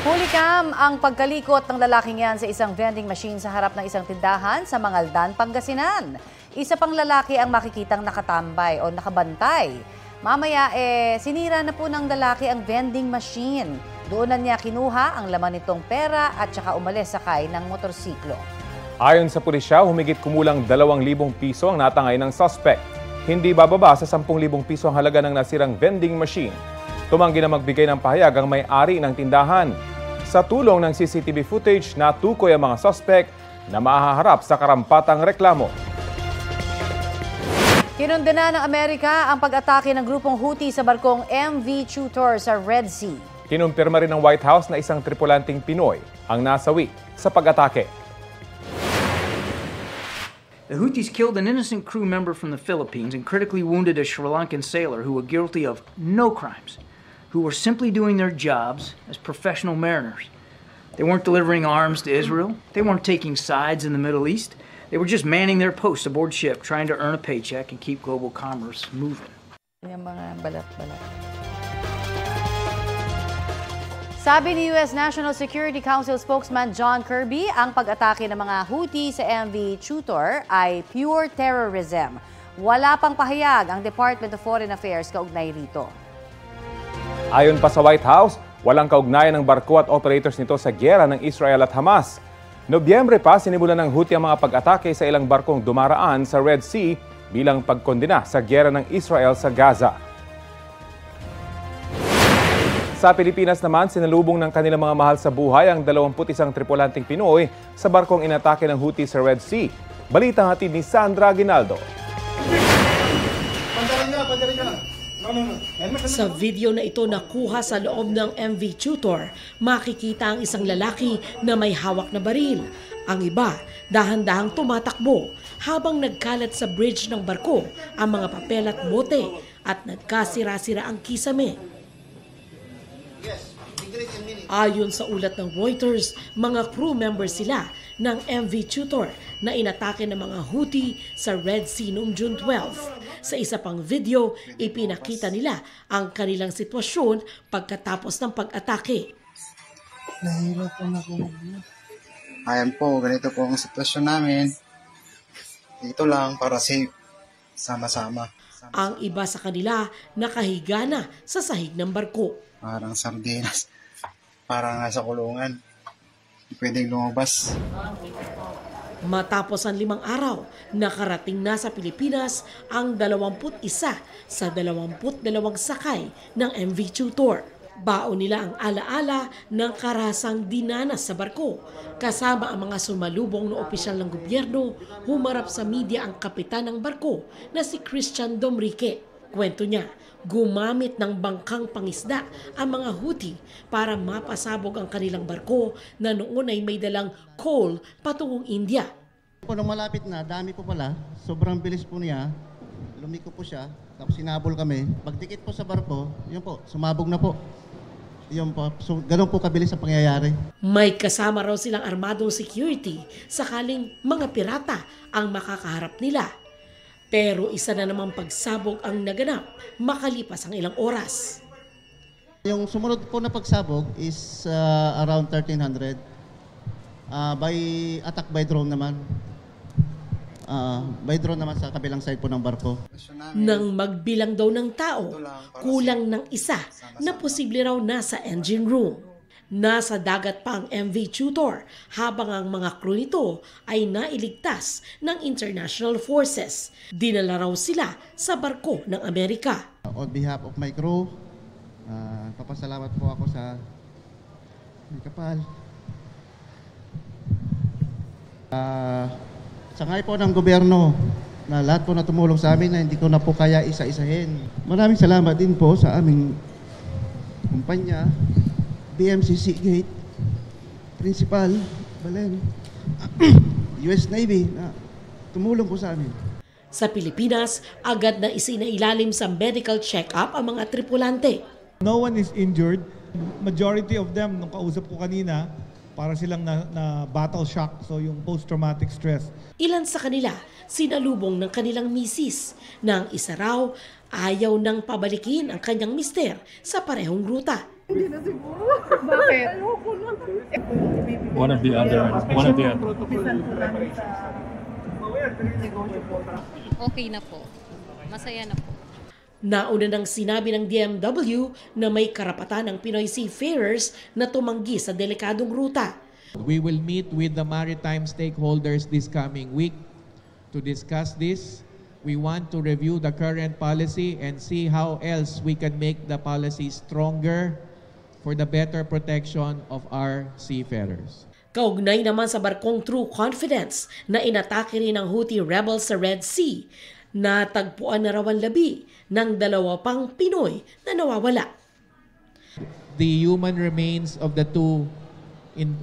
Hulikam ang pagkalikot ng lalaking yan sa isang vending machine sa harap ng isang tindahan sa Mangaldan, Pangasinan. Isa pang lalaki ang makikitang nakatambay o nakabantay. Mamaya sinira na po ng lalaki ang vending machine. Doon na niya kinuha ang laman nitong pera at saka umalis sakay ng motorsiklo. Ayon sa pulisya, humigit kumulang 2,000 piso ang natangay ng suspect. Hindi bababa sa 10,000 piso ang halaga ng nasirang vending machine. Tumanggi na magbigay ng pahayag ang may-ari ng tindahan. Sa tulong ng CCTV footage, natukoy ang mga suspect na mahaharap sa karampatang reklamo. Kinundena ng Amerika ang pag-atake ng grupong Houthi sa barkong MV Tutor sa Red Sea. Kinumpirma rin ng White House na isang tripulanting Pinoy ang nasawi sa pag-atake. The Houthis killed an innocent crew member from the Philippines and critically wounded a Sri Lankan sailor who were guilty of no crimes, who were simply doing their jobs as professional mariners. They weren't delivering arms to Israel. They weren't taking sides in the Middle East. They were just manning their posts aboard ship, trying to earn a paycheck and keep global commerce moving. Yung mga balat-balat. Sabi ni U.S. National Security Council spokesman John Kirby, ang pag-atake ng mga Houthi sa MV Tutor ay pure terrorism. Wala pang pahayag ang Department of Foreign Affairs kaugnay rito. Ayon pa sa White House, walang kaugnayan ng barko at operators nito sa giyera ng Israel at Hamas. Nobyembre pa, sinimulan ng Houthi ang mga pag-atake sa ilang barkong dumaraan sa Red Sea bilang pagkondena sa giyera ng Israel sa Gaza. Sa Pilipinas naman, sinalubong ng kanilang mga mahal sa buhay ang 21 tripulanting Pinoy sa barkong inatake ng Houthi sa Red Sea. Balitang hatid ni Sandra Aguinaldo. Sa video na ito nakuha sa loob ng MV Tutor, makikita ang isang lalaki na may hawak na baril. Ang iba, dahan-dahang tumatakbo habang nagkalat sa bridge ng barko ang mga papel at bote at nagkasira-sira ang kisame. Ayon sa ulat ng Reuters, mga crew members sila ng MV Tutor na inatake ng mga Houthi sa Red Sea noong June 12. Sa isa pang video, ipinakita nila ang kanilang sitwasyon pagkatapos ng pag-atake. Nahirapan ako. Ayan po, ganito po ang sitwasyon namin. Dito lang para safe, sama-sama. Ang iba sa kanila nakahiga na sa sahig ng barko. Parang sardinas. Parang nasa kulungan. Hindi pwedeng lumabas. Matapos ang 5 araw, nakarating na sa Pilipinas ang 21 sa 22 sakay ng MV Tutor. Baon nila ang alaala ng karasang dinanas sa barko. Kasama ang mga sumalubong na opisyal ng gobyerno, humarap sa media ang kapitan ng barko na si Christian Domrique. Kwento niya, gumamit ng bangkang pangisda ang mga Houthi para mapasabog ang kanilang barko na noon ay may dalang coal patungong India. Nung malapit na, dami po pala, sobrang bilis po niya, lumiko po siya, tapos sinabol kami. Pagdikit po sa barko, yun po, sumabog na po. Yun po, so, ganun po kabilis ang pangyayari. May kasama raw silang armadong security sakaling mga pirata ang makakaharap nila. Pero isa na namang pagsabog ang naganap makalipas ang ilang oras. Yung sumunod po na pagsabog is around 1300 by attack by drone naman. By drone naman sa kabilang side po ng barko. Nang magbilang daw ng tao, kulang ng isa na posible raw nasa engine room. Nasa dagat pa ang MV Tutor habang ang mga crew nito ay nailigtas ng international forces. Dinala raw sila sa barko ng Amerika. On behalf of my crew, papasalamat po ako sa kapal. Sangay po ng gobyerno na lahat po na tumulong sa amin na hindi ko na po kaya isa-isahin. Maraming salamat din po sa aming kumpanya, BMC Seagate, Principal, Balen, US Navy na tumulong po sa amin. Sa Pilipinas, agad na isinailalim sa medical check-up ang mga tripulante. No one is injured. Majority of them, nung kausap ko kanina, para silang na battle shock, so yung post-traumatic stress. Ilan sa kanila sinalubong ng kanilang misis na ang isa raw ayaw nang pabalikin ang kanyang mister sa parehong ruta. One of the other. Okay na po. Masaya na po. Nauna nang sinabi ng DMW na may karapatan ng Pinoy seafarers na tumanggi sa delikadong ruta. We will meet with the maritime stakeholders this coming week to discuss this. We want to review the current policy and see how else we can make the policy stronger for the better protection of our seafarers. Kaugnay naman sa barkong True Confidence na inatake rin ng Houthi rebels sa Red Sea, natagpuan na raw ang labi ng 2 pang Pinoy na nawawala. The human remains of the two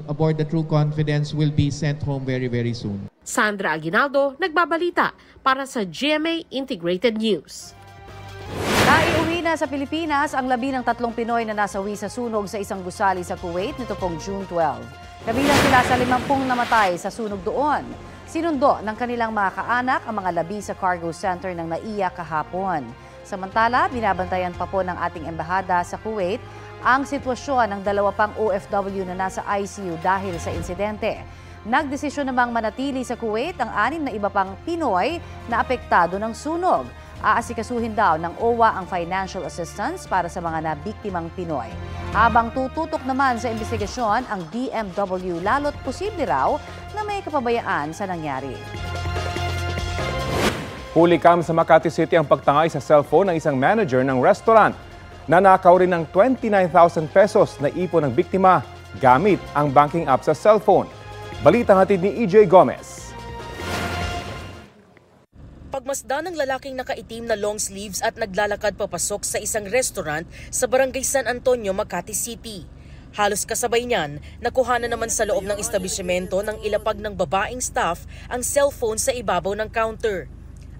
aboard the True Confidence will be sent home very, very soon. Sandra Aguinaldo, nagbabalita para sa GMA Integrated News. Naiuwi na sa Pilipinas ang labi ng 3 Pinoy na nasawi sa sunog sa isang gusali sa Kuwait nito pong June 12. Kabilang sila sa 50 namatay sa sunog doon. Sinundo ng kanilang mga kaanak ang mga labi sa cargo center ng NAIA kahapon. Samantala, binabantayan pa po ng ating embahada sa Kuwait ang sitwasyon ng 2 pang OFW na nasa ICU dahil sa insidente. Nagdesisyon namang manatili sa Kuwait ang 6 na iba pang Pinoy na apektado ng sunog. Aasikasuhin daw ng OWA ang financial assistance para sa mga nabiktimang Pinoy. Habang tututok naman sa investigasyon ang DMW lalo't posible raw na may kapabayaan sa nangyari. Huli kam sa Makati City ang pagtangay sa cellphone ng isang manager ng restaurant. Nanakaw rin ng 29,000 pesos na ipon ng biktima gamit ang banking app sa cellphone. Balitang hatid ni EJ Gomez. Pagmasdan ng lalaking nakaitim na long sleeves at naglalakad papasok sa isang restaurant sa Barangay San Antonio, Makati City. Halos kasabay niyan, nakuhanan naman sa loob ng establishmento ng ilapag ng babaeng staff ang cellphone sa ibabaw ng counter.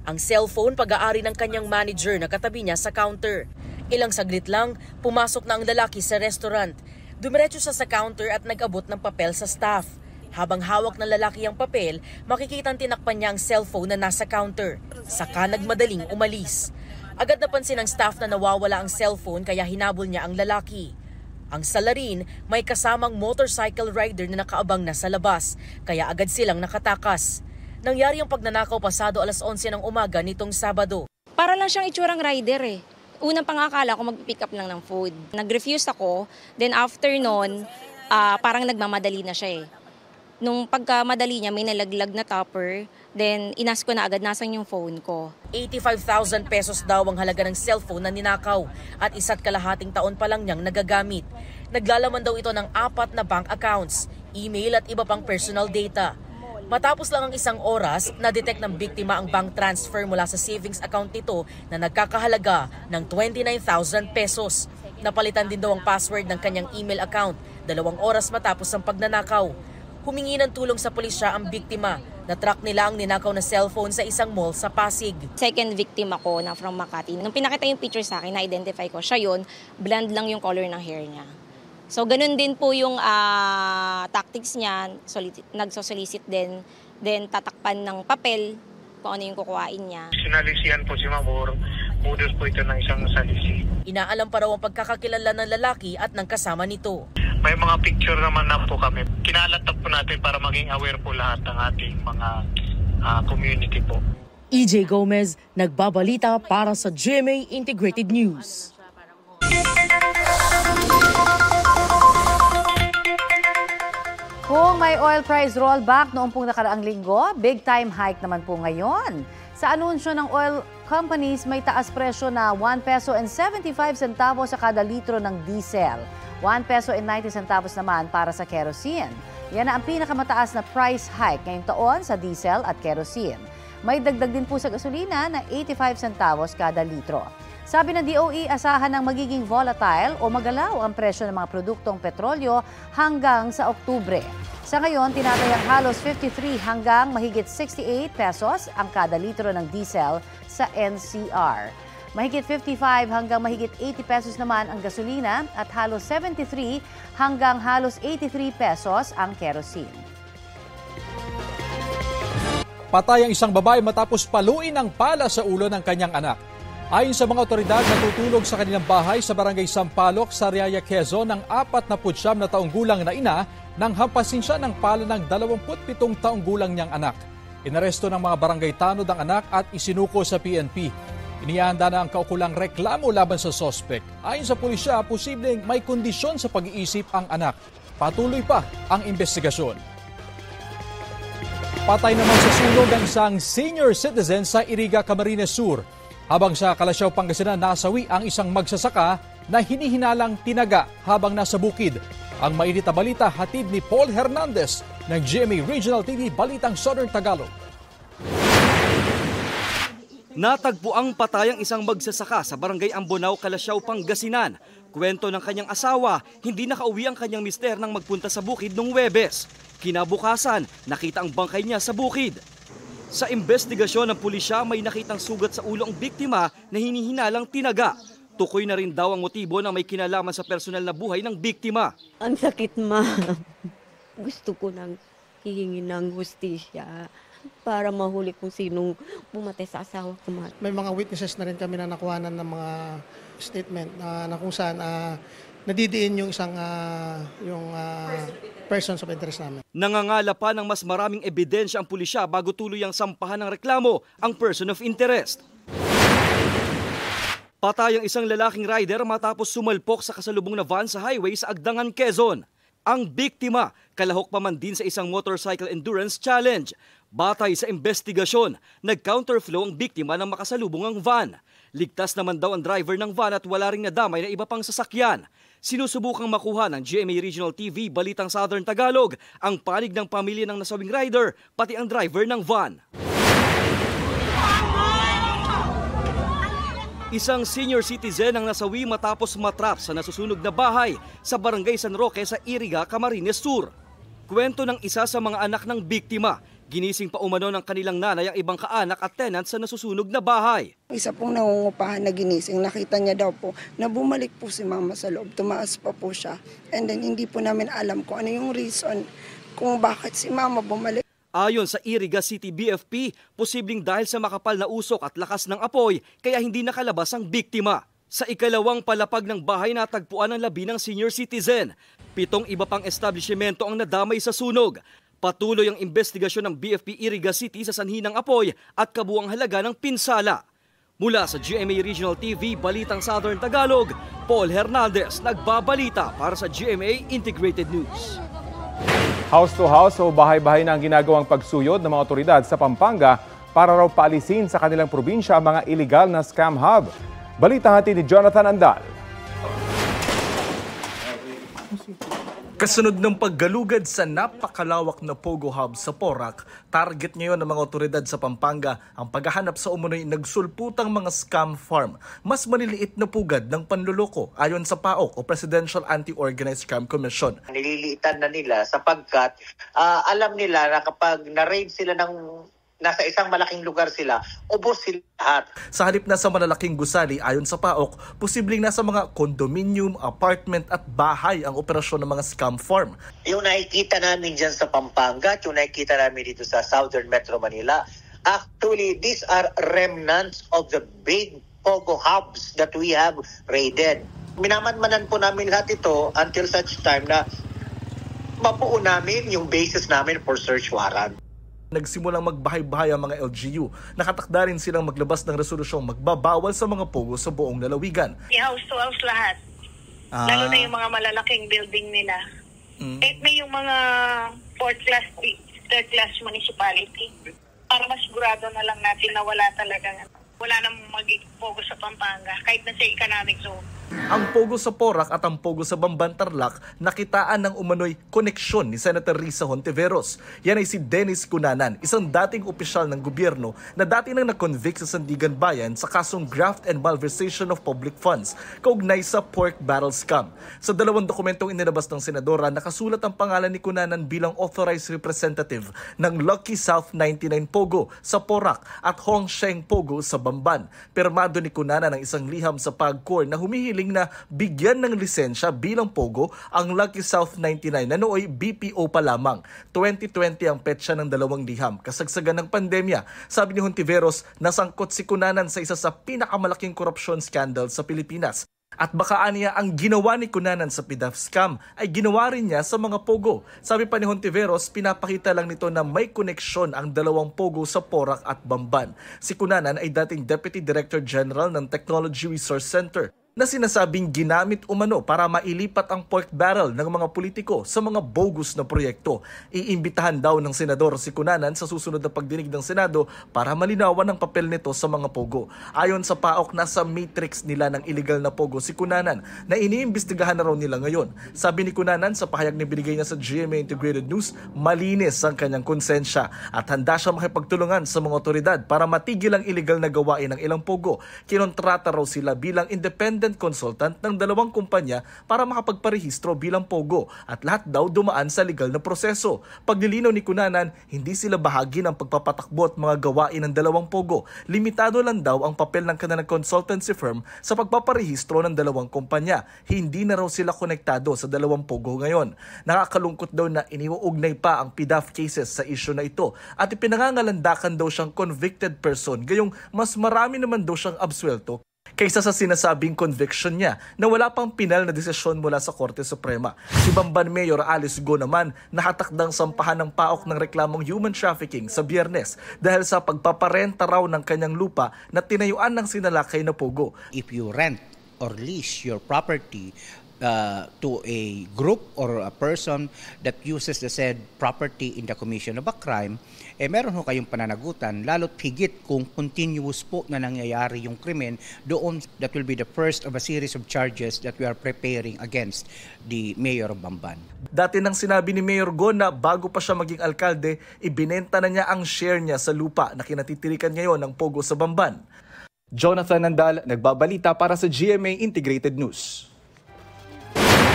Ang cellphone pag-aari ng kanyang manager na katabi niya sa counter. Ilang saglit lang, pumasok na ang lalaki sa restaurant. Dumiretso siya sa counter at nag-abot ng papel sa staff. Habang hawak ng lalaki ang papel, makikitang tinakpan niya ang cellphone na nasa counter. Saka nagmadaling umalis. Agad napansin ng staff na nawawala ang cellphone kaya hinabol niya ang lalaki. Ang salarin, may kasamang motorcycle rider na nakaabang na sa labas, kaya agad silang nakatakas. Nangyari ang pagnanakaw pasado alas 11 ng umaga nitong Sabado. Para lang siyang itsurang rider eh. Unang pangakala ko mag-pick up lang ng food. Nag-refuse ako, then after nun, parang nagmamadali na siya eh. Nung pagkamadali niya, may nalaglag na topper, then inas ko na agad nasan yung phone ko. 85,000 pesos daw ang halaga ng cellphone na ninakaw at 1.5 taon pa lang niyang nagagamit. Naglalaman daw ito ng 4 na bank accounts, email at iba pang personal data. Matapos lang ang 1 oras, na-detect ng biktima ang bank transfer mula sa savings account nito na nagkakahalaga ng 29,000 pesos. Napalitan din daw ang password ng kanyang email account 2 oras matapos ang pagnanakaw. Humingi ng tulong sa pulisya ang biktima. Na-track nila ang ninakaw na cellphone sa isang mall sa Pasig. Second victim ako na from Makati. Nung pinakita yung picture sa akin, na-identify ko siya yun, blonde lang yung color ng hair niya. So ganun din po yung tactics niya, nagsosolicit din, then tatakpan ng papel kung ano yung kukuhain niya. Sinalisihan po si Mabor, modus po ito ng isang salisi. Inaalam pa raw ang pagkakakilala ng lalaki at ng kasama nito. May mga picture naman na po kami. Kinalatag po natin para maging aware po lahat ng ating mga community po. EJ Gomez, nagbabalita para sa GMA Integrated News. Kung may oil price rollback noong pong nakaraang linggo, big time hike naman po ngayon. Sa anunsyo ng oil companies, may taas presyo na 1 peso and 75 centavos sa kada litro ng diesel. 1 peso and 90 centavos naman para sa kerosene. Yan na ang pinakamataas na price hike ngayong taon sa diesel at kerosene. May dagdag din po sa gasolina na 85 centavos kada litro. Sabi ng DOE, asahan ng magiging volatile o magalaw ang presyo ng mga produktong petrolyo hanggang sa Oktubre. Sa ngayon, tinatayang halos 53 hanggang mahigit 68 pesos ang kada litro ng diesel sa NCR. Mahigit 55 hanggang mahigit 80 pesos naman ang gasolina at halos 73 hanggang halos 83 pesos ang kerosene. Patay ang isang babae matapos paluin ang pala sa ulo ng kanyang anak. Ayon sa mga otoridad, natutulog sa kanilang bahay sa barangay Sampaloc, Sariaya, Quezon ang 49 na taong gulang na ina nang hampasin siya ng pala ng 27 taong gulang niyang anak. Inaresto ng mga barangay tanod ang anak at isinuko sa PNP. Inihanda na ang kaukulang reklamo laban sa sospek. Ayon sa pulisya, posibleng may kondisyon sa pag-iisip ang anak. Patuloy pa ang investigasyon. Patay naman sa sunog ang isang senior citizen sa Iriga, Camarines Sur. Habang sa Calasiao, Pangasinan, nasawi ang isang magsasaka na hinihinalang tinaga habang nasa bukid. Ang mainit na balita hatid ni Paul Hernandez ng GMA Regional TV Balitang Southern Tagalog. Natagpo ang patayang isang magsasaka sa barangay Ambonao, Calasiao, Pangasinan. Kwento ng kanyang asawa, hindi nakauwi ang kanyang mister nang magpunta sa bukid noong Huwebes. Kinabukasan, nakita ang bangkay niya sa bukid. Sa investigasyon ng pulisya, may nakitang sugat sa ulo ang biktima na hinihinalang tinaga. Tukoy na rin daw ang motibo na may kinalaman sa personal na buhay ng biktima. Ang sakit, ma'am. Gusto ko nang hihingi ng hustisya para mahuli kung sinong pumatay sa asawa ko. May mga witnesses na rin kami na nakuhanan ng mga statement na kung saan nadidiin yung isang persons of interest namin. Nangangala pa ng mas maraming ebidensya ang pulisya bago tuluyang sampahan ng reklamo ang person of interest. Patay ang isang lalaking rider matapos sumalpok sa kasalubong na van sa highway sa Agdangan, Quezon. Ang biktima, kalahok pa man din sa isang motorcycle endurance challenge. Batay sa investigasyon, nag-counterflow ang biktima ng makasalubong van. Ligtas naman daw ang driver ng van at wala ring nadamay na iba pang sasakyan. Sinusubukang makuha ng GMA Regional TV Balitang Southern Tagalog ang panig ng pamilya ng nasawing rider pati ang driver ng van. Isang senior citizen ang nasawi matapos matrap sa nasusunog na bahay sa barangay San Roque sa Iriga, Camarines Sur. Kwento ng isa sa mga anak ng biktima, ginising pa umano ng kanilang nanay ang ibang kaanak at tenant sa nasusunog na bahay. Isa pong nangungupahan na ginising, nakita niya daw po na bumalik po si mama sa loob, tumaas pa po siya. And then hindi po namin alam kung ano yung reason kung bakit si mama bumalik. Ayon sa Iriga City BFP, posibleng dahil sa makapal na usok at lakas ng apoy kaya hindi nakalabas ang biktima. Sa ikalawang palapag ng bahay natagpuan ang labi ng senior citizen. 7 iba pang establishmento ang nadamay sa sunog. Patuloy ang investigasyon ng BFP Iriga City sa sanhi ng apoy at kabuang halaga ng pinsala. Mula sa GMA Regional TV Balitang Southern Tagalog, Paul Hernandez nagbabalita para sa GMA Integrated News. House to house o bahay-bahay na ang ginagawang pagsuyod ng mga otoridad sa Pampanga para raw paalisin sa kanilang probinsya ang mga illegal na scam hub. Balita hatid ni Jonathan Andal. Kasunod ng paggalugad sa napakalawak na Pogo Hub sa Porac, target ngayon ng mga otoridad sa Pampanga ang paghahanap sa umunoy nagsulputang mga scam farm. Mas maliliit na pugad ng panluloko ayon sa PAOK o Presidential Anti-Organized Crime Commission. Nililiitan na nila sapagkat alam nila na kapag na-raid sila ng nasa isang malaking lugar sila, ubos sila lahat. Sa halip na sa malalaking gusali, ayon sa PAOK, posibleng nasa mga condominium, apartment at bahay ang operasyon ng mga scam farm. Yung nakikita namin dyan sa Pampanga at yung nakikita namin dito sa Southern Metro Manila, actually, these are remnants of the big Pogo hubs that we have raided. Minamanmanan po namin lahat ito until such time na mabuo namin yung basis namin for search warrant. Nagsimulang magbahay-bahay ang mga LGU. Nakatakda rin silang maglabas ng resolusyong magbabawal sa mga pogo sa buong lalawigan. House to house lahat. Lalo na yung mga malalaking building nila. Kahit may yung mga 4th class, 3rd class municipality. Para masigurado na lang natin na wala nang mag-pogo sa Pampanga kahit na sa economic zone. Ang pogo sa Porac at ang pogo sa Bamban-Tarlac nakitaan ng umano'y koneksyon ni Senator Risa Hontiveros. Yan ay si Dennis Cunanan, isang dating opisyal ng gobyerno na dati nang na-convict sa Sandigan Bayan sa kasong graft and malversation of public funds kaugnay sa pork barrel scam. Sa 2 dokumentong inilabas ng senadora, nakasulat ang pangalan ni Cunanan bilang authorized representative ng Lucky South 99 Pogo sa Porac at Hong Sheng Pogo sa Bamban. Pirmado ni Cunanan ang isang liham sa PAGCOR na humihiling hiniling na bigyan ng lisensya bilang Pogo ang Lucky South 99 na nooy BPO pa lamang. 2020 ang petsa ng dalawang liham. Kasagsagan ng pandemya, sabi ni Hontiveros, nasangkot si Cunanan sa isa sa pinakamalaking korupsyon scandal sa Pilipinas. At baka aniya ang ginawa ni Cunanan sa PDAF scam ay ginawa rin niya sa mga Pogo. Sabi pa ni Hontiveros, pinapakita lang nito na may koneksyon ang dalawang Pogo sa Porac at Bamban. Si Cunanan ay dating Deputy Director General ng Technology Resource Center na sinasabing ginamit umano para mailipat ang pork barrel ng mga politiko sa mga bogus na proyekto. Iimbitahan daw ng senador si Cunanan sa susunod na pagdinig ng Senado para malinawan ang papel nito sa mga Pogo. Ayon sa PAOK, nasa matrix nila ng illegal na Pogo si Cunanan na iniimbestigahan na raw nila ngayon. Sabi ni Cunanan sa pahayag na binigay niya sa GMA Integrated News, malinis ang kanyang konsensya at handa siya makipagtulungan sa mga otoridad para matigil ang illegal na gawain ng ilang Pogo. Kinontrata raw sila bilang independent consultant ng dalawang kumpanya para makapagparehistro bilang Pogo at lahat daw dumaan sa legal na proseso. Paglilinaw ni Cunanan, hindi sila bahagi ng pagpapatakbo at mga gawain ng dalawang Pogo. Limitado lang daw ang papel ng kanilang consultancy firm sa pagpaparehistro ng dalawang kumpanya. Hindi na raw sila konektado sa dalawang Pogo ngayon. Nakakalungkot daw na iniuugnay pa ang PDAF cases sa isyu na ito at ipinangangalandakan daw siyang convicted person, gayong mas marami naman daw siyang absuelto kaysa sa sinasabing conviction niya na wala pang pinal na desisyon mula sa Korte Suprema. Si Bamban Mayor Alice Go naman nahatakdang sampahan ng PAOK ng reklamong human trafficking sa Biyernes dahil sa pagpaparenta raw ng kanyang lupa na tinayuan ng sinalakay na Pogo. If you rent or lease your property to a group or a person that uses the said property in the commission of a crime, meron ho kayong pananagutan, lalo't higit kung continuous po na nangyayari yung krimen doon. That will be the first of a series of charges that we are preparing against the Mayor of Bamban. Dati nang sinabi ni Mayor Go na bago pa siya maging alkalde, ibinenta na niya ang share niya sa lupa na kinatitirikan ngayon ng Pogo sa Bamban. Jonathan Nandal, nagbabalita para sa GMA Integrated News.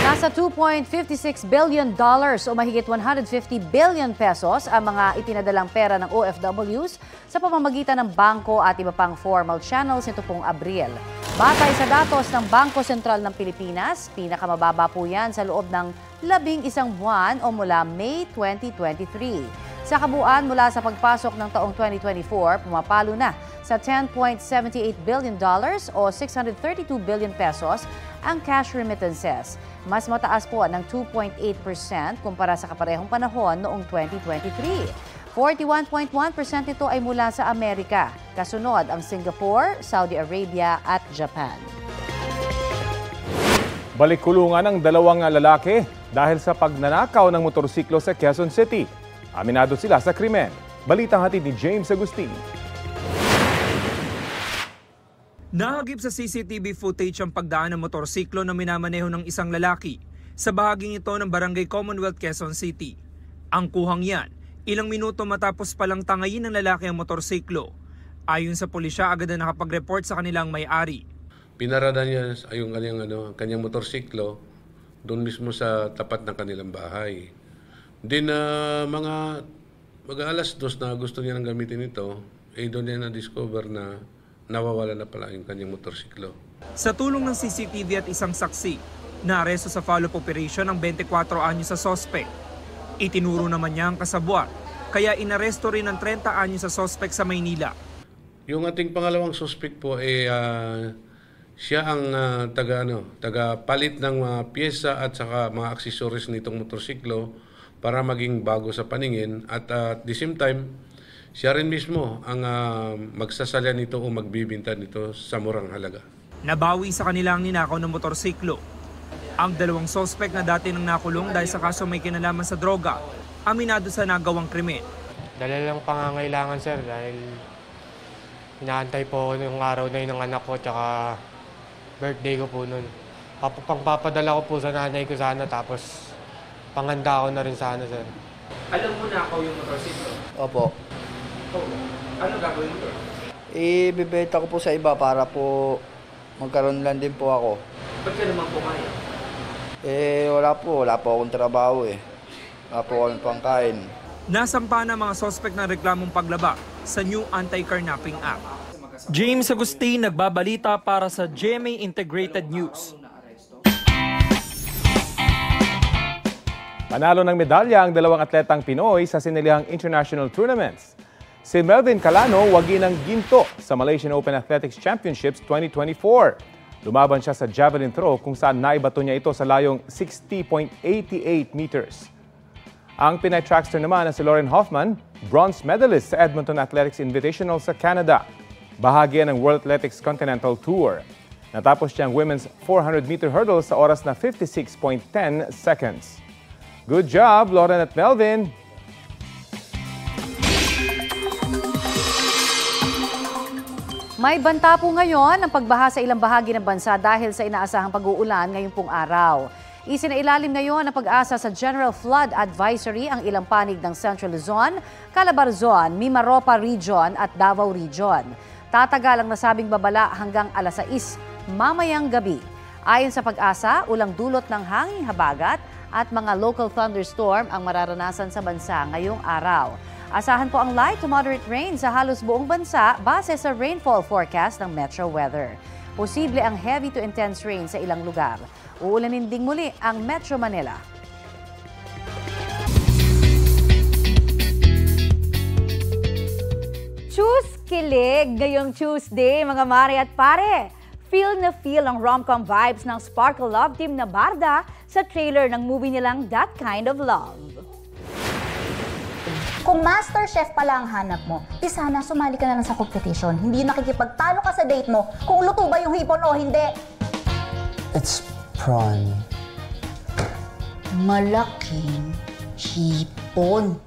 Nasa $2.56 billion o mahigit 150 billion pesos ang mga ipinadalang pera ng OFWs sa pamamagitan ng bangko at iba pang formal channels nito pong Abril. Batay sa datos ng Bangko Sentral ng Pilipinas, pinakamababa po yan sa loob ng 11 buwan o mula May 2023. Sa kabuuan mula sa pagpasok ng taong 2024, pumapalo na sa $10.78 billion o 632 billion pesos ang cash remittances. Mas mataas po ng 2.8% kumpara sa kaparehong panahon noong 2023. 41.1% nito ay mula sa Amerika. Kasunod ang Singapore, Saudi Arabia at Japan. Balik kulungan ng dalawang lalaki dahil sa pagnanakaw ng motorsiklo sa Quezon City. Aminado sila sa krimen. Balitang hatid ni James Agustin. Nahagip sa CCTV footage ang pagdaan ng motorsiklo na minamaneho ng isang lalaki sa bahaging ito ng Barangay Commonwealth, Quezon City. Ang kuhang yan, ilang minuto matapos palang tangayin ng lalaki ang motorsiklo. Ayon sa pulisya, agad na nakapag-report sa kanilang may-ari. Pinarada niya yung kanyang motorsiklo doon mismo sa tapat ng kanilang bahay. Din mga mag-alas 2 na gusto niya nang gamitin ito, doon niya na-discover na nawawala na pala yung kanyang motorsiklo. Sa tulong ng CCTV at isang saksi, naaresto sa follow-up operation ang 24 anyo sa suspect. Itinuro naman niya ang kasabwat, kaya inaresto rin ang 30 anyo sa suspect sa Maynila. Yung ating pangalawang suspect po siya ang taga palit ng pyesa at saka mga accessories nitong motorsiklo para maging bago sa paningin at at the same time siya rin mismo ang magsasalya nito o magbibinta nito sa murang halaga. Nabawi sa kanila ang ninakaw ng motorsiklo. Ang dalawang suspect na dati nang nakulong dahil sa kaso may kinalaman sa droga, aminado sa nagawang krimen. Dala lang pangangailangan sir dahil inaantay po yung araw na yun ng anak ko tsaka birthday ko po nun. Pangpapadala ko po sa nanay ko sana tapos panganda ko na rin sana sir. Alam mo nakaw yung motorsiklo? Opo. Oh, ano gagawin mo? Ibibenta ko po sa iba para po magkaroon lang din po ako. Ba't ka naman po kaya? Wala po akong trabaho Wala po akong pangkain. Nasampa na mga suspect ng reklamong paglaba sa New Anti-Carnapping Act. James Agustin nagbabalita para sa GMA Integrated News. Panalo ng medalya ang dalawang atletang Pinoy sa sinilihang international tournaments. Si Melvin Calano wagi ng ginto sa Malaysian Open Athletics Championships 2024. Lumaban siya sa javelin throw kung saan naibato niya ito sa layong 60.88 meters. Ang Pinay trackster naman na si Lauren Hoffman, bronze medalist sa Edmonton Athletics Invitational sa Canada. Bahagi ng World Athletics Continental Tour. Natapos niya ang women's 400-meter hurdle sa oras na 56.10 seconds. Good job, Lauren at Melvin! May banta po ngayon ang pagbaha sa ilang bahagi ng bansa dahil sa inaasahang pag-uulan ngayong pong araw. Isinailalim ngayon ang pag-asa sa General Flood Advisory ang ilang panig ng Central Luzon, Calabarzon, Mimaropa Region at Davao Region. Tatagal ang nasabing babala hanggang alas 6 mamayang gabi. Ayon sa pag-asa, ulang dulot ng hanging habagat at mga local thunderstorm ang mararanasan sa bansa ngayong araw. Asahan po ang light to moderate rain sa halos buong bansa base sa rainfall forecast ng Metro Weather. Posible ang heavy to intense rain sa ilang lugar. Uulanin ding muli ang Metro Manila. Choose kilig ngayong Tuesday, mga mare at pare. Feel na feel ang rom-com vibes ng Sparkle Love Team na Barda sa trailer ng movie nilang That Kind of Love. Kung master chef pala ang hanap mo, di sana sumali ka na lang sa competition. Hindi nakikipagtalo ka sa date mo kung luto ba yung hipon o hindi. It's prawn. Malaking hipon.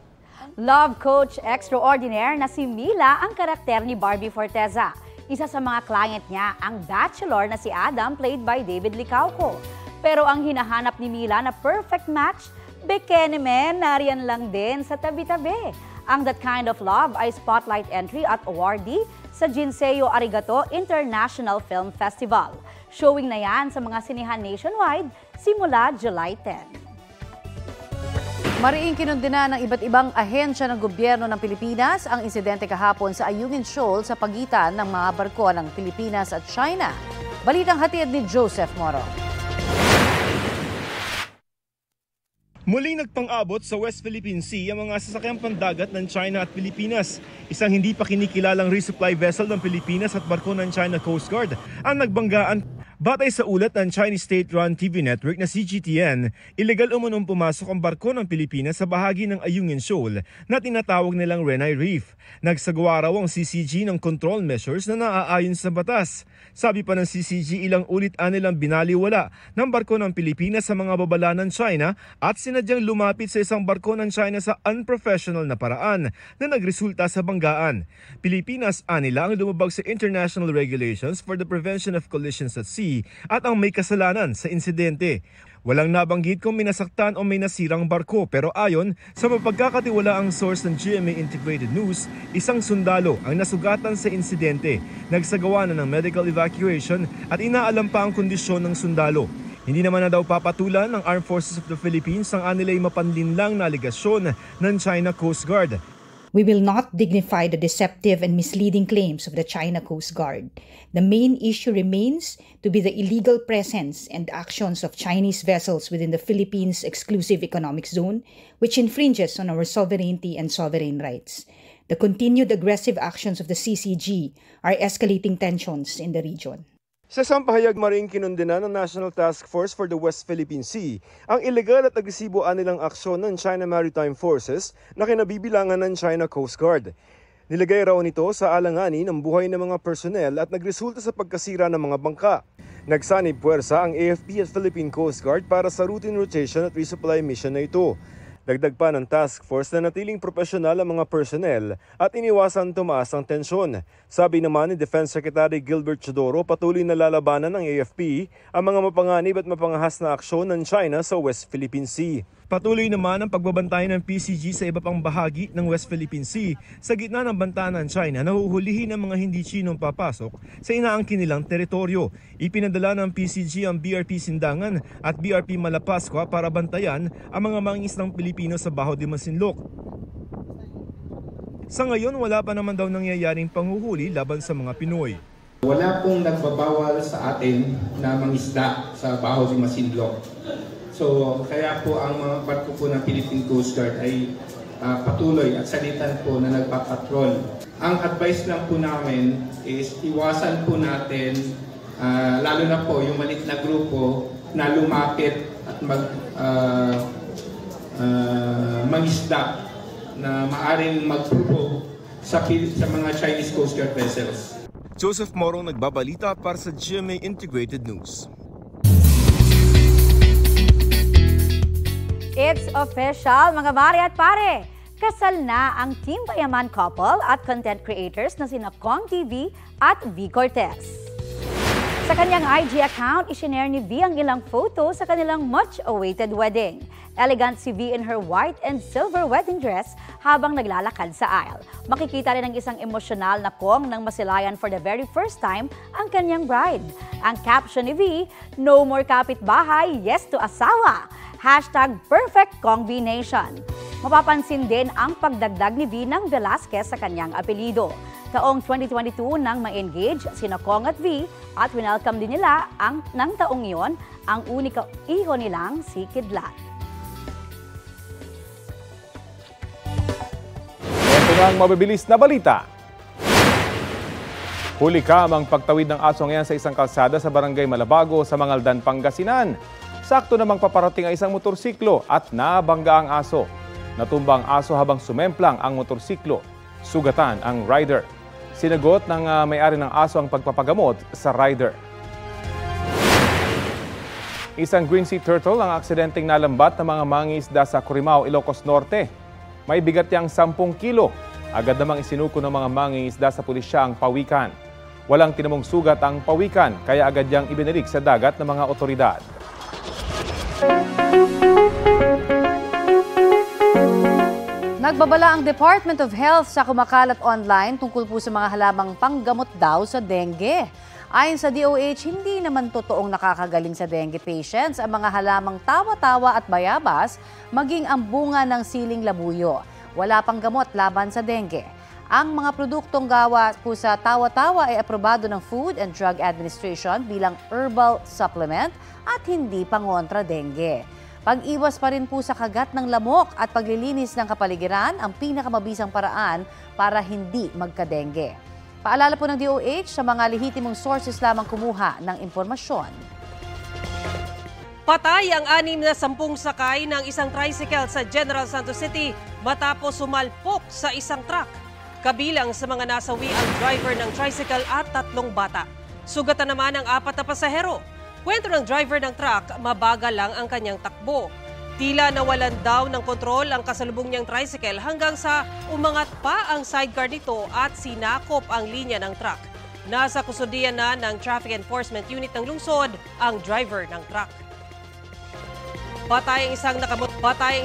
Love coach extraordinaire na si Mila ang karakter ni Barbie Forteza. Isa sa mga client niya ang bachelor na si Adam, played by David Licauco. Pero ang hinahanap ni Mila na perfect match, Bikini Men, nariyan lang din sa tabi-tabi. Ang That Kind of Love ay spotlight entry at awardee sa Jinseo Arigato International Film Festival. Showing na yan sa mga sinihan nationwide simula July 10. Mariing kinundina ng iba't ibang ahensya ng gobyerno ng Pilipinas ang insidente kahapon sa Ayungin Shoal sa pagitan ng mga barko ng Pilipinas at China. Balitang hatid ni Joseph Moro. Muling nagpang-abot sa West Philippine Sea ang mga sasakyang pandagat ng China at Pilipinas. Isang hindi pa kinikilalang resupply vessel ng Pilipinas at barko ng China Coast Guard ang nagbanggaan. Batay sa ulat ng Chinese state-run TV network na CGTN, ilegal umunong pumasok ang barko ng Pilipinas sa bahagi ng Ayungin Shoal na tinatawag nilang Renai Reef. Nagsagawa raw ang CCG ng control measures na naaayon sa batas. Sabi pa ng CCG, ilang ulit nilang binaliwala ng barko ng Pilipinas sa mga babala ng China at sinadyang lumapit sa isang barko ng China sa unprofessional na paraan na nagresulta sa banggaan. Pilipinas anila ang lumabag sa international regulations for the prevention of collisions at sea at ang may kasalanan sa insidente. Walang nabanggit kung minasaktan o may nasirang barko, pero ayon sa mapagkakatiwalaang source ng GMA Integrated News, isang sundalo ang nasugatan sa insidente. Nagsagawa na ng medical evacuation at inaalam pa ang kondisyon ng sundalo. Hindi naman na daw papatulan ng Armed Forces of the Philippines ang anilay mapanlinlang na aligasyon ng China Coast Guard. We will not dignify the deceptive and misleading claims of the China Coast Guard. The main issue remains to be the illegal presence and actions of Chinese vessels within the Philippines Exclusive Economic Zone, which infringes on our sovereignty and sovereign rights. The continued aggressive actions of the CCG are escalating tensions in the region. Sa isang pahayag, maring kinundina ng National Task Force for the West Philippine Sea ang ilegal at agresibo nilang aksyon ng China Maritime Forces na kinabibilangan ng China Coast Guard. Nilagay raw nito sa alanganin ng buhay ng mga personnel at nagresulta sa pagkasira ng mga bangka. Nagsanib puwersa ang AFP at Philippine Coast Guard para sa routine rotation at resupply mission na ito. Dagdag pa ng task force na natiling profesional ang mga personnel at iniwasan tumaas ang tensyon. Sabi naman ni Defense Secretary Gilbert Chodoro, patuloy na lalabanan ng AFP ang mga mapanganib at mapangahas na aksyon ng China sa West Philippine Sea. Patuloy naman ang pagbabantay ng PCG sa iba pang bahagi ng West Philippine Sea sa gitna ng banta ng China na huhulihin ng mga hindi Chinong papasok sa inaangkin nilang teritoryo. Ipinadala ng PCG ang BRP Sindangan at BRP Malapascua para bantayan ang mga mangingisdang Pilipino sa Baho de Masinloc. Sa ngayon, wala pa naman daw nangyayaring panghuhuli laban sa mga Pinoy. Wala pong nagbabawal sa atin na mangisda sa Baho de Masinloc. So kaya po ang mga barko po ng Philippine Coast Guard ay patuloy at salitan po na nagpapatrol. Ang advice lang po namin is iwasan po natin, lalo na po yung maliit na grupo na lumapit at mangisda na maaring magprubo sa mga Chinese Coast Guard vessels. Joseph Morong nagbabalita para sa GMA Integrated News. It's official, mga mare at pare! Kasal na ang Team Bayaman couple at content creators na sina Kong TV at V. Cortez. Sa kanyang IG account, isinare ni V ang ilang photo sa kanilang much-awaited wedding. Elegant si V in her white and silver wedding dress habang naglalakad sa aisle. Makikita rin ang isang emosyonal na Kong nang masilayan for the very first time ang kanyang bride. Ang caption ni V, "No more kapitbahay, yes to asawa." #PerfectKongVNation. Mapapansin din ang pagdagdag ni V ng Velasquez sa kanyang apelido. Taong 2022 nang ma-engage sina Kong at V at winelcome din nila ng taong iyon ang unika iho nilang si Kidlat. Ito na ang mabibilis na balita. Huli kamang pagtawid ng aso ngayon sa isang kalsada sa Barangay Malabago sa Mangaldan, Pangasinan. Sakto namang paparating ang isang motorsiklo at nabangga ang aso. Natumbang aso habang sumemplang ang motorsiklo. Sugatan ang rider. Sinagot ng may-ari ng aso ang pagpapagamot sa rider. Isang green sea turtle ang aksidenteng nalambat ng mga mangingisda sa Corimao, Ilocos Norte. May bigat niyang 10 kilo. Agad namang isinuko ng mga mangingisda sa pulisya ang pawikan. Walang tinamong sugat ang pawikan, kaya agad niyang ibinalik sa dagat ng mga otoridad. Nagbabala ang Department of Health sa kumakalat online tungkol po sa mga halamang panggamot daw sa dengue. Ayon sa DOH, hindi naman totoong nakakagaling sa dengue patients ang mga halamang tawa-tawa at bayabas, maging ang bunga ng siling labuyo. Wala pang gamot laban sa dengue. Ang mga produktong gawa po sa tawa-tawa ay aprobado ng Food and Drug Administration bilang herbal supplement at hindi pangontra dengue. Pag-iwas pa rin po sa kagat ng lamok at paglilinis ng kapaligiran ang pinakamabisang paraan para hindi magka-dengue. Paalala po ng DOH sa mga lehitimong sources lamang kumuha ng impormasyon. Patay ang 6 na 10 sakay ng isang tricycle sa General Santos City matapos sumalpok sa isang truck. Kabilang sa mga nasawi ang driver ng tricycle at 3 bata. Sugatan naman ang 4 na pasahero. Kwento ng driver ng truck, mabagal lang ang kanyang takbo. Tila nawalan daw ng kontrol ang kasalubong niyang tricycle hanggang sa umangat pa ang sidecar nito at sinakop ang linya ng truck. Nasa kustudiyan na ng Traffic Enforcement Unit ng lungsod ang driver ng truck. Patay ang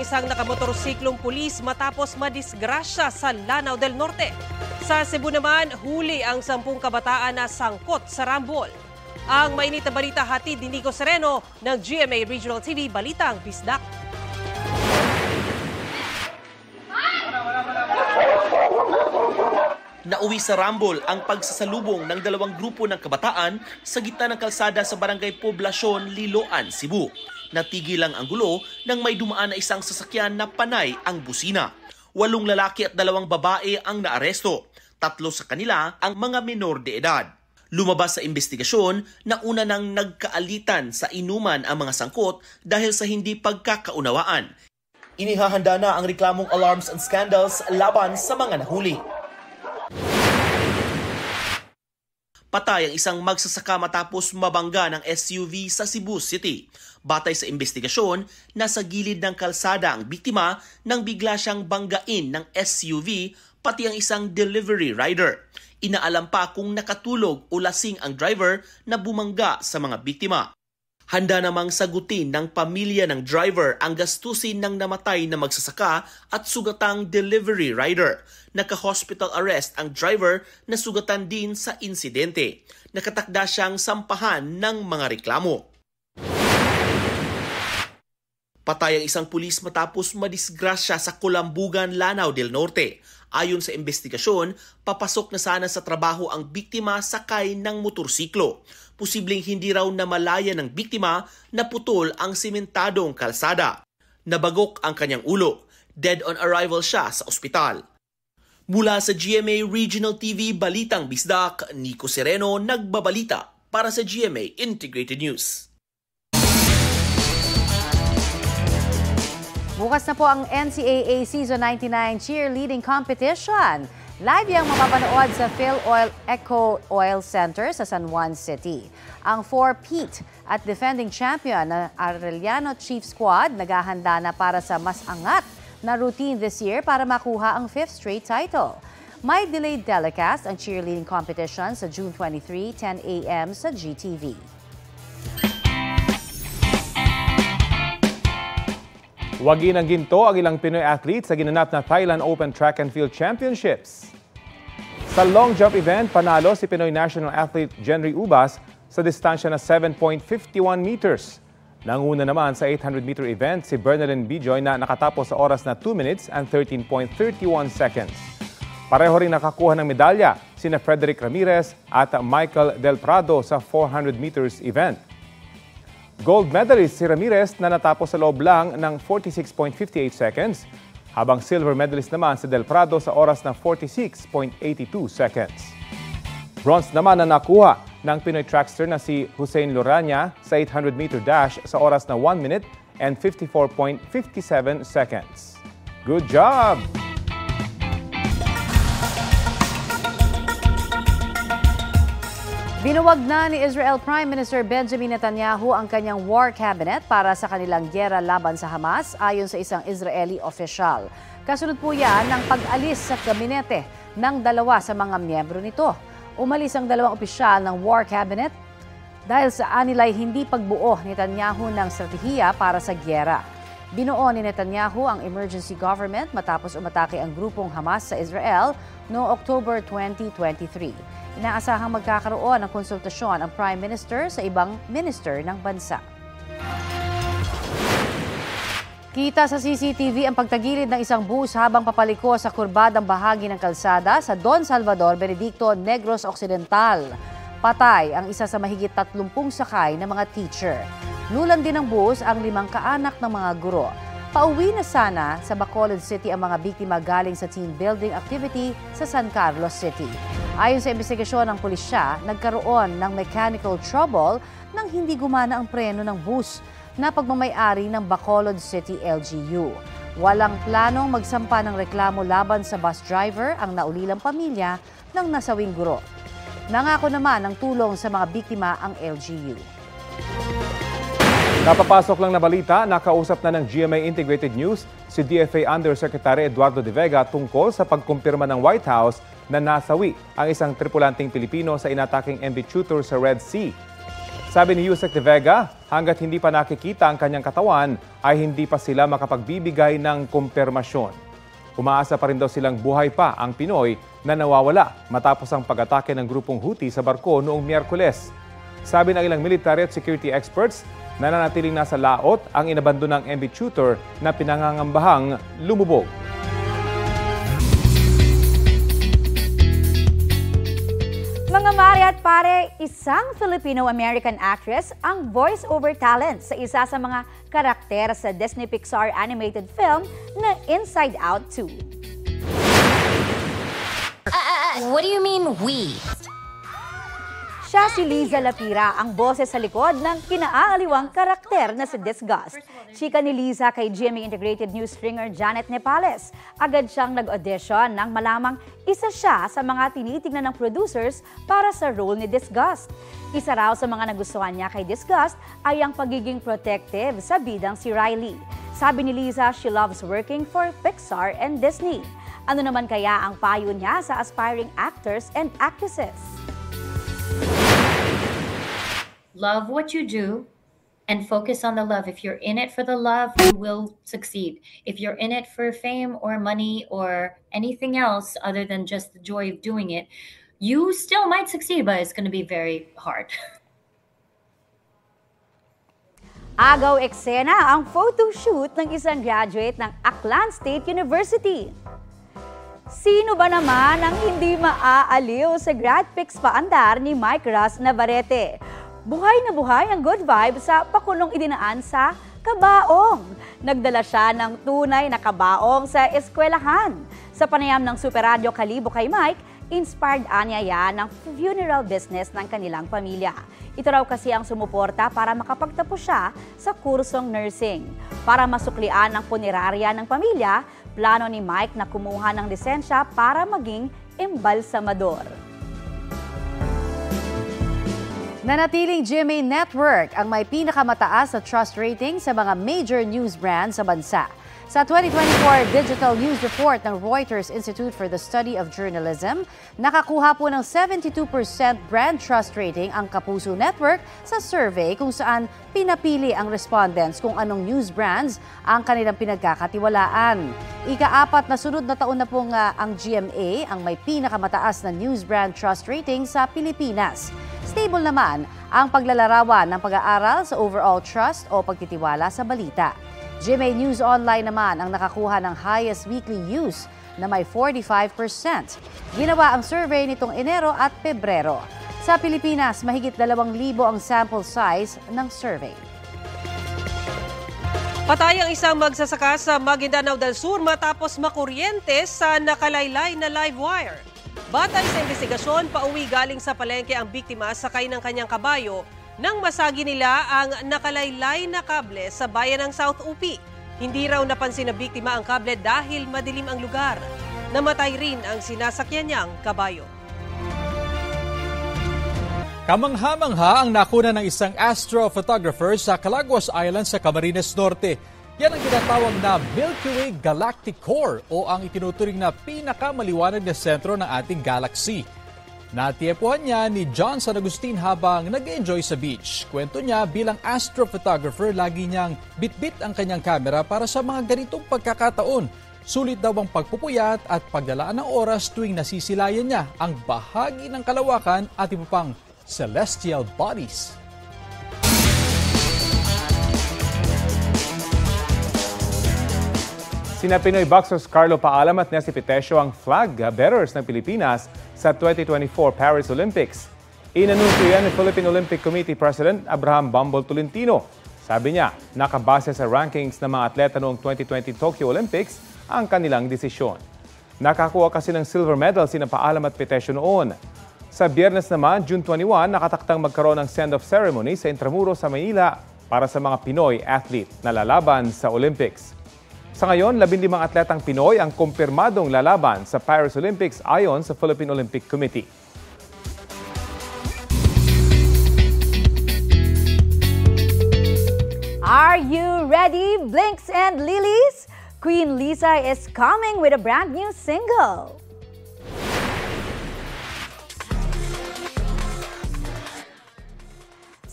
isang nakamotorsiklong pulis matapos madisgrasya sa Lanao del Norte. Sa Cebu naman, huli ang 10 kabataan na sangkot sa rambol. Ang mainit na balita hatid ni Nico Sereno ng GMA Regional TV Balitang Bisdak. Nauwi sa rambol ang pagsasalubong ng 2 grupo ng kabataan sa gitna ng kalsada sa Barangay Poblasyon, Liloan, Cebu. Natigil lang ang gulo nang may dumaan na isang sasakyan na panay ang busina. 8 lalaki at 2 babae ang naaresto. 3 sa kanila ang mga menor de edad. Lumabas sa investigasyon na una nang nagkaalitan sa inuman ang mga sangkot dahil sa hindi pagkakaunawaan. Inihahanda na ang reklamong alarms and scandals laban sa mga nahuli. Patay ang isang magsasaka matapos mabangga ng SUV sa Cebu City. Batay sa investigasyon, nasa gilid ng kalsada ang biktima nang bigla siyang banggain ng SUV pati ang isang delivery rider. Inaalam pa kung nakatulog o lasing ang driver na bumangga sa mga biktima. Handa namang sagutin ng pamilya ng driver ang gastusin ng namatay na magsasaka at sugatang delivery rider. Naka-hospital arrest ang driver na sugatan din sa insidente. Nakatakda siyang sampahan ng mga reklamo. Patay ang isang pulis matapos madisgrasya sa Kulambugan, Lanao del Norte. Ayon sa investigasyon, papasok na sana sa trabaho ang biktima sakay ng motorsiklo. Posibleng hindi raw namalaya ng biktima na putol ang simentadong kalsada. Nabagok ang kanyang ulo. Dead on arrival siya sa ospital. Mula sa GMA Regional TV Balitang Bisdak, Nico Sereno nagbabalita para sa GMA Integrated News. Bukas na po ang NCAA Season 99 Cheerleading Competition. Live yang mapapanood sa Phil Oil Eco Oil Center sa San Juan City. Ang 4-peat at defending champion na Arellano Chief Squad naghahanda na para sa mas angat na routine this year para makuha ang 5th straight title. May delayed telecast ang cheerleading competition sa June 23, 10 a.m. sa GTV. Wagi ng ginto ang ilang Pinoy athletes sa ginanap na Thailand Open Track and Field Championships. Sa long jump event, panalo si Pinoy national athlete Jenry Ubas sa distansya na 7.51 meters. Nanguna naman sa 800-meter event si Bernalyn Bijoy na nakatapos sa oras na 2 minutes and 13.31 seconds. Pareho rin nakakuha ng medalya sina Frederick Ramirez at Michael Del Prado sa 400 meters event. Gold medalist si Ramirez na natapos sa loob lang ng 46.58 seconds, habang silver medalist naman si Del Prado sa oras na 46.82 seconds. Bronze naman na nakuha ng Pinoy trackster na si Hussein Lorania sa 800-meter dash sa oras na 1 minute and 54.57 seconds. Good job! Binuwag na ni Israel Prime Minister Benjamin Netanyahu ang kanyang war cabinet para sa kanilang gyera laban sa Hamas ayon sa isang Israeli official. Kasunod po yan ng pag-alis sa kabinete ng dalawa sa mga miyembro nito. Umalis ang dalawang opisyal ng war cabinet dahil sa anilay hindi pagbuo ni Netanyahu ng strategiya para sa gyera. Binuo ni Netanyahu ang emergency government matapos umatake ang grupong Hamas sa Israel noong October 2023. Inaasahang magkakaroon ng konsultasyon ang Prime Minister sa ibang minister ng bansa. Kita sa CCTV ang pagtagilid ng isang bus habang papaliko sa kurbadang bahagi ng kalsada sa Don Salvador, Benedicto, Negros Occidental. Patay ang isa sa mahigit 30 sakay na mga teacher. Nulan din ng bus ang 5 kaanak ng mga guro. Pauwi na sana sa Bacolod City ang mga biktima galing sa team building activity sa San Carlos City. Ayon sa investigasyon ng pulisya, nagkaroon ng mechanical trouble nang hindi gumana ang preno ng bus na pagmamay-ari ng Bacolod City LGU. Walang planong magsampa ng reklamo laban sa bus driver ang naulilang pamilya ng nasawing guro. Nangako naman ng tulong sa mga biktima ang LGU. Napapasok lang na balita, nakausap na ng GMA Integrated News si DFA Undersecretary Eduardo De Vega tungkol sa pagkumpirma ng White House na nasawi ang isang tripulanting Pilipino sa inataking MV Tutor sa Red Sea. Sabi ni Yusek De Vega, hanggat hindi pa nakikita ang kanyang katawan ay hindi pa sila makapagbibigay ng kumpirmasyon. Umaasa pa rin daw silang buhay pa ang Pinoy na nawawala matapos ang pag-atake ng grupong Houthi sa barko noong Miyerkules. Sabi ng ilang military at security experts, nananatiling nasa laot ang inabandon ng MV Tutor na pinangangambahang lumubog. Mga mare at pare, isang Filipino-American actress ang voice-over talent sa isa sa mga karakter sa Disney Pixar animated film na Inside Out 2. What do you mean, we? Siya si Liza Lapira, ang boses sa likod ng kinaaaliwang karakter na si Disgust. Chika ni Liza kay GMA Integrated News stringer Janet Nepales. Agad siyang nag-audition nang malamang isa siya sa mga tinitignan ng producers para sa role ni Disgust. Isa raw sa mga nagustuhan niya kay Disgust ay ang pagiging protective sa bidang si Riley. Sabi ni Liza, she loves working for Pixar and Disney. Ano naman kaya ang payo niya sa aspiring actors and actresses? Love what you do and focus on the love. If you're in it for the love, you will succeed. If you're in it for fame or money or anything else other than just the joy of doing it, you still might succeed, but it's going to be very hard. Agaw eksena ang photoshoot ng isang graduate ng Aklan State University. Sino ba naman ang hindi maaaliw sa grad pics paandar ni Mike Ross Navarrete? Buhay na buhay ang good vibe sa pakulong idinaan sa kabaong. Nagdala siya ng tunay na kabaong sa eskwelahan. Sa panayam ng Super Radio Kalibo kay Mike, inspired anya yan ng funeral business ng kanilang pamilya. Ito raw kasi ang sumuporta para makapagtapos siya sa kursong nursing. Para masuklian ang punerarya ng pamilya, plano ni Mike na kumuha ng lisensya para maging embalsamador. Nanatiling GMA Network ang may pinakamataas na trust rating sa mga major news brands sa bansa. Sa 2024 Digital News Report ng Reuters Institute for the Study of Journalism, nakakuha po ng 72% brand trust rating ang Kapuso Network sa survey kung saan pinapili ang respondents kung anong news brands ang kanilang pinagkakatiwalaan. Ika-4 na sunod na taon na pong ang GMA ang may pinakamataas na news brand trust rating sa Pilipinas. Stable naman ang paglalarawan ng pag-aaral sa overall trust o pagtitiwala sa balita. GMA News Online naman ang nakakuha ng highest weekly use na may 45%. Ginawa ang survey nitong Enero at Pebrero. Sa Pilipinas, mahigit 2,000 ang sample size ng survey. Patay ang isang magsasaka sa Maguindanao del Sur matapos makuryente sa nakalaylay na live wire. Batay sa investigasyon, pauwi galing sa palengke ang biktima sakay ng kanyang kabayo nang masagi nila ang nakalaylay na kable sa bayan ng South UP. Hindi raw napansin na biktima ang kable dahil madilim ang lugar. Namatay rin ang sinasakyan niyang kabayo. Kamangha-mangha ang nakuna ng isang astrophotographer sa Calaguas Island sa Camarines Norte. Yan ang tinatawag na Milky Way Galactic Core o ang itinuturing na pinakamaliwanag na sentro ng ating galaxy. Natiepuhan niya ni John San Agustin habang nag-enjoy sa beach. Kwento niya, bilang astrophotographer, lagi niyang bitbit ang kanyang kamera para sa mga ganitong pagkakataon. Sulit daw ang pagpupuyat at paglalaan ng oras tuwing nasisilayan niya ang bahagi ng kalawakan at iba pang celestial bodies. Sina Pinoy boxers Carlo Paalam at Nessie Pitesio ang flag bearers ng Pilipinas sa 2024 Paris Olympics. Inanunsyo yan ni Philippine Olympic Committee President Abraham Bumble Tolentino. Sabi niya, nakabase sa rankings ng mga atleta noong 2020 Tokyo Olympics ang kanilang desisyon. Nakakuha kasi ng silver medal sina Paalam at Pitesio noon. Sa Biyernes naman, June 21, nakataktang magkaroon ng send-off ceremony sa Intramuros sa Manila para sa mga Pinoy athlete na lalaban sa Olympics. Sa ngayon, 15 atletang Pinoy ang kumpirmadong lalaban sa Paris Olympics ayon sa Philippine Olympic Committee. Are you ready, Blinks and Lilies? Queen Lisa is coming with a brand new single.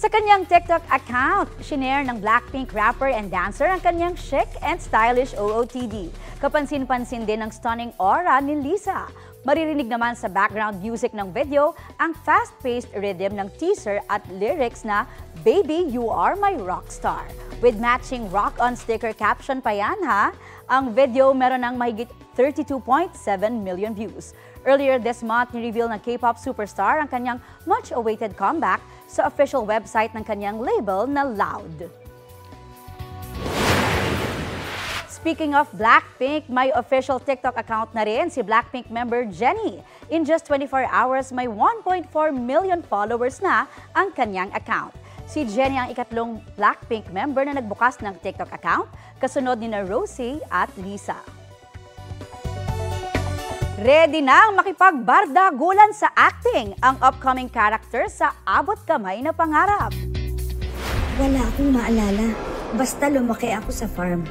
Sa kanyang TikTok account, shinare ng Blackpink rapper and dancer ang kanyang chic and stylish OOTD. Kapansin-pansin din ang stunning aura ni Lisa. Maririnig naman sa background music ng video ang fast-paced rhythm ng teaser at lyrics na Baby, You Are My Rockstar. With matching rock-on sticker caption pa yan ha. Ang video meron ng mahigit 32.7 million views. Earlier this month, ni-reveal ng K-pop superstar ang kanyang much-awaited comeback sa official website ng kanyang label na Loud. Speaking of Blackpink, may official TikTok account na rin si Blackpink member Jennie. In just 24 hours, may 1.4 million followers na ang kanyang account. Si Jennie ang ikatlong Blackpink member na nagbukas ng TikTok account, kasunod ni na Rosie at Lisa. Ready nang makipagbardagulan sa acting ang upcoming character sa Abot Kamay na Pangarap. Wala akong maalala. Basta lumaki ako sa farm.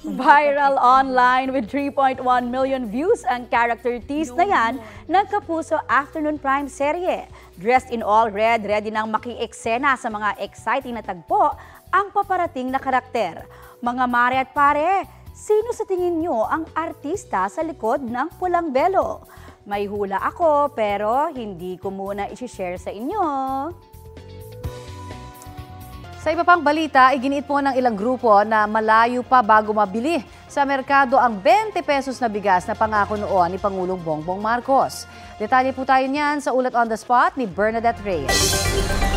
Viral online with 3.1 million views ang character tease na yan ng Kapuso Afternoon Prime serye. Dressed in all red, ready nang maki-eksena sa mga exciting na tagpo ang paparating na karakter. Mga mare at pare, sino sa tingin nyo ang artista sa likod ng pulang belo? May hula ako pero hindi ko muna i-share sa inyo. Sa iba pang balita, iginiit po ng ilang grupo na malayo pa bago mabili sa merkado ang 20 pesos na bigas na pangako noon ni Pangulong Bongbong Marcos. Detalye po tayo niyan sa ulat on the spot ni Bernadette Reyes.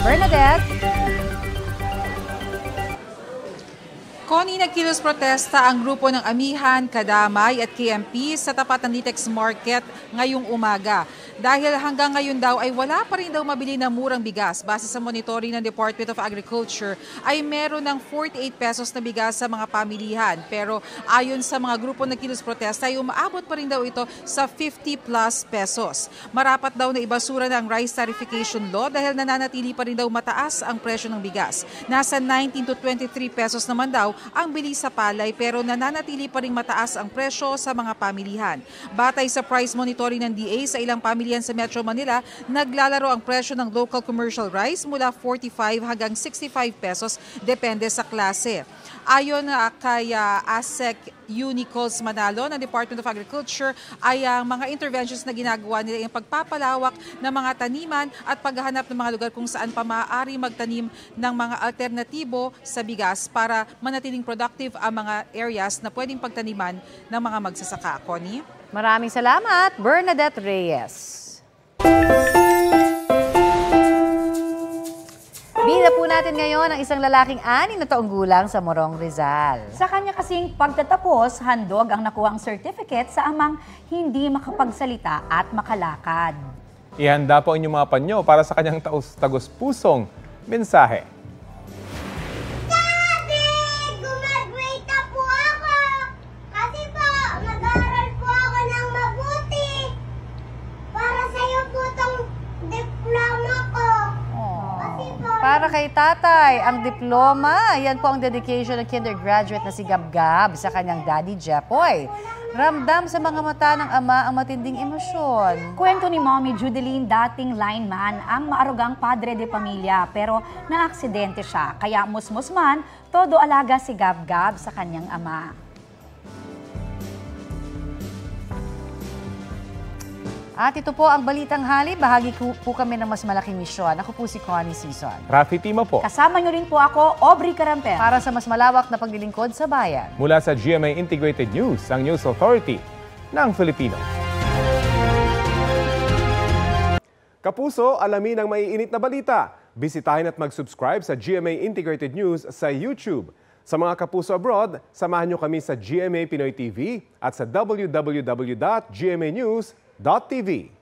Bernadette? Connie, nagkilos protesta ang grupo ng Amihan, Kadamay at KMP sa tapat ng Litex Market ngayong umaga. Dahil hanggang ngayon daw ay wala pa rin daw mabili ng murang bigas. Base sa monitoring ng Department of Agriculture ay meron ng 48 pesos na bigas sa mga pamilihan. Pero ayon sa mga grupo na nagkilos protesta ay umaabot pa rin daw ito sa 50 plus pesos. Marapat daw na ibasura ng rice tarification law dahil nananatili pa rin daw mataas ang presyo ng bigas. Nasa 19 to 23 pesos naman daw ang bili sa palay pero nananatili pa rin mataas ang presyo sa mga pamilihan. Batay sa price monitoring ng DA sa ilang pamilihan sa Metro Manila, naglalaro ang presyo ng local commercial rice mula 45 hanggang 65 pesos depende sa klase. Ayon kay ASEC Unicols Manalo ng Department of Agriculture ay ang mga interventions na ginagawa nila yung pagpapalawak ng mga taniman at paghahanap ng mga lugar kung saan pa maaari magtanim ng mga alternatibo sa bigas para manatiling productive ang mga areas na pwedeng pagtaniman ng mga magsasaka. Connie? Maraming salamat, Bernadette Reyes. Bida po natin ngayon ang isang lalaking 6 na taong gulang sa Morong, Rizal. Sa kanya kasing pagtatapos, handog ang nakuhang certificate sa amang hindi makapagsalita at makalakad. Ihanda po inyong mga panyo para sa kanyang tagos-pusong mensahe. Para kay tatay, ang diploma, yan po ang dedication ng kindergraduate na si Gabgab sa kanyang daddy Jepoy. Ramdam sa mga mata ng ama ang matinding emosyon. Kwento ni Mommy Judeline, dating lineman, ang maarugang padre de pamilya pero naaksidente siya. Kaya musmus man, todo alaga si Gabgab sa kanyang ama. At ito po ang Balitang Hali. Bahagi po kami ng mas malaking misyon. Ako po si Connie Sison. Rafi Tima po. Kasama niyo rin po ako, Aubrey Caramper. Para sa mas malawak na paglilingkod sa bayan. Mula sa GMA Integrated News, ang News Authority ng Filipino. Kapuso, alamin ang maiinit na balita. Bisitahin at mag-subscribe sa GMA Integrated News sa YouTube. Sa mga kapuso abroad, samahan niyo kami sa GMA Pinoy TV at sa www.gmanews.tv.